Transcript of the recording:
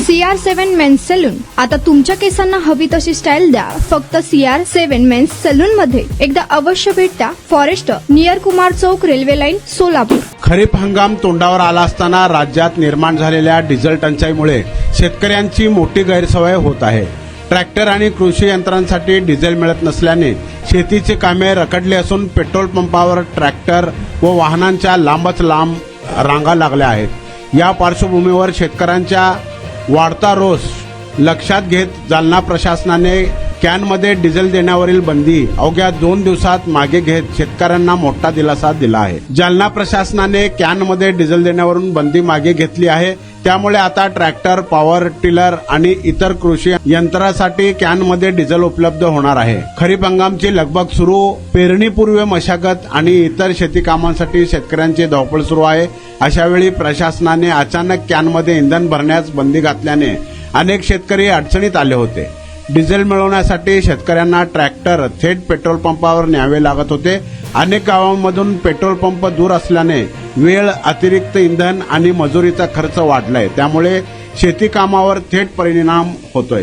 CR7 men's salon. आता तुमच्या केसांना हवी तशी स्टाईल द्या फक्त CR7 मेन्स सलून मध्ये. एकदा अवश्य भेट द्या. फॉरेस्ट नियर कुमार चौक, रेल्वे लाईन, सोलापूर. खरीप हंगाम तोंडावर आला असताना राज्यात निर्माण झालेल्या डिझेल टंचाईमुळे शेतकऱ्यांची मोठी गैरसोय होत आहे. ट्रॅक्टर आणि कृषी यंत्रांसाठी डिझेल मिळत नसल्याने शेतीची कामे रखडली असून पेट्रोल पंपावर ट्रॅक्टर व वाहनांच्या लांबच लांब रांगा लागल्या आहेत. या पार्श्वभूमीवर शेतकऱ्यांच्या वाढता रोष लक्षात घेत जालना प्रशासनाने कॅनमध्ये डिझेल देण्यावरील बंदी अवघ्या 2 दिवसात मागे घेत शेतकऱ्यांना मोठा दिलासा दिला आहे. जालना प्रशासनाने कॅनमध्ये डिझेल देण्यावरून बंदी मागे घेतली आहे. त्यामुळे आता ट्रॅक्टर, पॉवर टिलर आणि इतर कृषी यंत्रासाठी कॅनमध्ये डिझेल उपलब्ध होणार आहे. खरीप हंगामची लगबग सुरू. पेरणीपूर्व मशागत आणि इतर शेती कामांसाठी शेतकऱ्यांची धावपळ सुरू आहे. अशावेळी प्रशासनाने अचानक कॅनमध्ये इंधन भरण्यास बंदी घातल्याने अनेक शेतकरी अडचणीत आले होते. डिझेल मिळवण्यासाठी शेतकऱ्यांना ट्रॅक्टर थेट पेट्रोल पंपावर न्यावे लागत होते. अनेक गावांमधून पेट्रोल पंप दूर असल्याने वेळ, अतिरिक्त इंधन आणि मजुरीचा खर्च वाढलाय. त्यामुळे शेती कामावर थेट परिणाम होतोय.